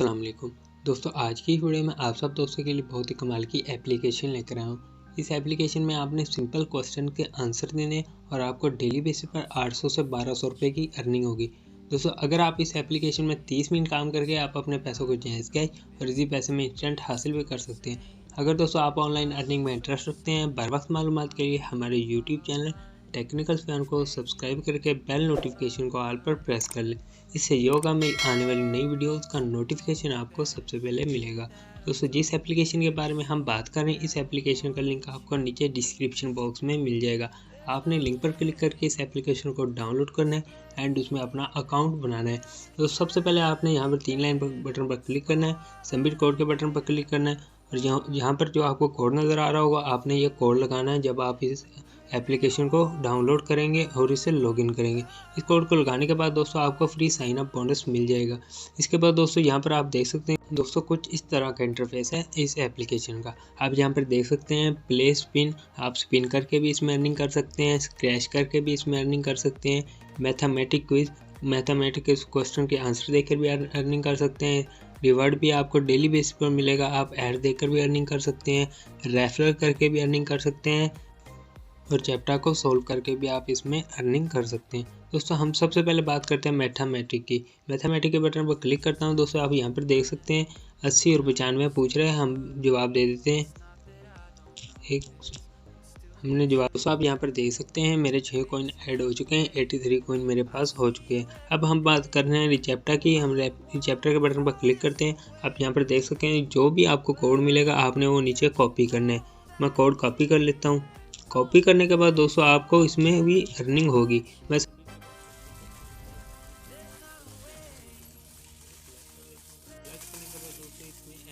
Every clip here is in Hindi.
अस्सलाम वालेकुम दोस्तों, आज की वीडियो में आप सब दोस्तों के लिए बहुत ही कमाल की एप्लीकेशन लेकर आया हूँ। इस एप्लीकेशन में आपने सिंपल क्वेश्चन के आंसर देने और आपको डेली बेसिस पर 800 से 1200 रुपये की अर्निंग होगी। दोस्तों, अगर आप इस एप्लीकेशन में 30 मिनट काम करके आप अपने पैसों को जायज़ गए और इसी पैसे में इंस्टेंट हासिल भी कर सकते हैं। अगर दोस्तों आप ऑनलाइन अर्निंग में इंटरेस्ट रखते हैं, बर वक्त मालूमात के लिए हमारे यूट्यूब चैनल टेक्निकल फैन को सब्सक्राइब करके बेल नोटिफिकेशन को ऑल पर प्रेस कर लें। इससे योगा में आने वाली नई वीडियोस का नोटिफिकेशन आपको सबसे पहले मिलेगा। दोस्तों, जिस एप्लीकेशन के बारे में हम बात कर रहे हैं, इस एप्लीकेशन का लिंक आपको नीचे डिस्क्रिप्शन बॉक्स में मिल जाएगा। आपने लिंक पर क्लिक करके इस एप्लीकेशन को डाउनलोड करना है एंड उसमें अपना अकाउंट बनाना है। तो सबसे पहले आपने यहाँ पर 3 लाइन बटन पर क्लिक करना है, सबमिट कोड के बटन पर क्लिक करना है और यहाँ पर जो आपको कोड नज़र आ रहा होगा, आपने ये कोड लगाना है जब आप इस एप्लीकेशन को डाउनलोड करेंगे और इसे लॉगिन करेंगे। इस कोड को लगाने के बाद दोस्तों आपको फ्री साइन अप बोनस मिल जाएगा। इसके बाद दोस्तों यहाँ पर आप देख सकते हैं दोस्तों कुछ इस तरह का इंटरफेस है इस एप्लीकेशन का। आप यहाँ पर देख सकते हैं प्ले स्पिन, आप स्पिन करके भी इसमें अर्निंग कर सकते हैं, स्क्रैच करके भी इसमें अर्निंग कर सकते हैं, मैथमेटिक क्विज, मैथमेटिक्स क्वेश्चन के आंसर देकर भी अर्निंग कर सकते हैं। रिवार्ड भी आपको डेली बेसिस पर मिलेगा, आप ऐड देकर भी अर्निंग कर सकते हैं, रेफरल करके भी अर्निंग कर सकते हैं और चैप्टर को सोल्व करके भी आप इसमें अर्निंग कर सकते हैं। दोस्तों, हम सबसे पहले बात करते हैं मैथमेटिक की। मैथमेटिक के बटन पर क्लिक करता हूं। दोस्तों, आप यहां पर देख सकते हैं 80 और 95 पूछ रहे हैं, हम जवाब दे देते हैं। हमने जवाब। दोस्तों, आप यहां पर देख सकते हैं मेरे 6 कॉइन ऐड हो चुके हैं, 83 कॉइन मेरे पास हो चुके हैं। अब हम बात कर रहे हैं रिचैप्टर की। हम रिचैप्टर के बटन पर क्लिक करते हैं। आप यहाँ पर देख सकते हैं जो भी आपको कोड मिलेगा आपने वो नीचे कॉपी करना है। मैं कोड कॉपी कर लेता हूँ। कॉपी करने के बाद दोस्तों आपको इसमें भी अर्निंग होगी। बस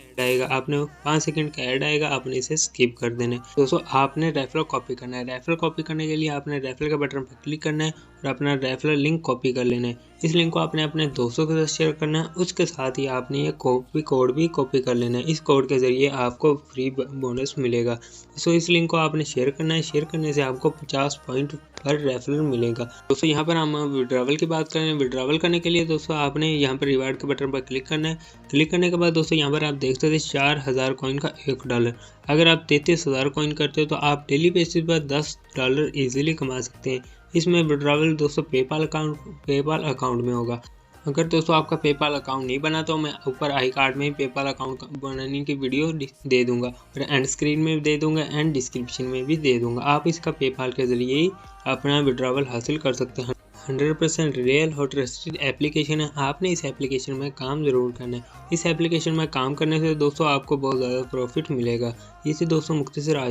ऐड आएगा, आपने 5 सेकंड का ऐड आएगा, आपने इसे स्किप कर देना है। दोस्तों, आपने रेफरल कॉपी करना है। रेफरल कॉपी करने के लिए आपने रेफरल के बटन पर क्लिक करना है और अपना रेफरल लिंक कॉपी कर लेना है। इस लिंक को आपने अपने दोस्तों के साथ शेयर करना है। उसके साथ ही आपने ये कोड भी कॉपी कर लेना है। इस कोड के जरिए आपको फ्री बोनस मिलेगा। सो इस लिंक को आपने शेयर करना है। शेयर करने से आपको 50 पॉइंट पर रेफरल मिलेगा। दोस्तों, यहाँ पर हम विड्रॉवल की बात करें। विड्रॉवल करने के लिए दोस्तों आपने यहाँ पर रिवार्ड के बटन पर क्लिक करना है। क्लिक करने के बाद दोस्तों यहाँ पर आप देख सकते हैं 4000 कॉइन का $1। अगर आप 33,000 कॉइन करते हो तो आप डेली बेसिस पर $10 इजीली कमा सकते हैं। इसमें विड्रॉवल दोस्तों पेपाल अकाउंट में होगा। अगर दोस्तों आपका पेपाल अकाउंट नहीं बना तो मैं ऊपर आई कार्ड में पेपाल अकाउंट बनाने की वीडियो दे दूंगा और एंड स्क्रीन में भी दे दूंगा एंड डिस्क्रिप्शन में भी दे दूंगा। आप इसका पेपाल के जरिए ही अपना विड्रॉवल हासिल कर सकते हैं। 100% रियल और ट्रस्टेड एप्लीकेशन है। आपने इस एप्लीकेशन में काम ज़रूर करना है। इस एप्लीकेशन में काम करने से दोस्तों आपको बहुत ज़्यादा प्रॉफिट मिलेगा। इसे दोस्तों मुख्तसर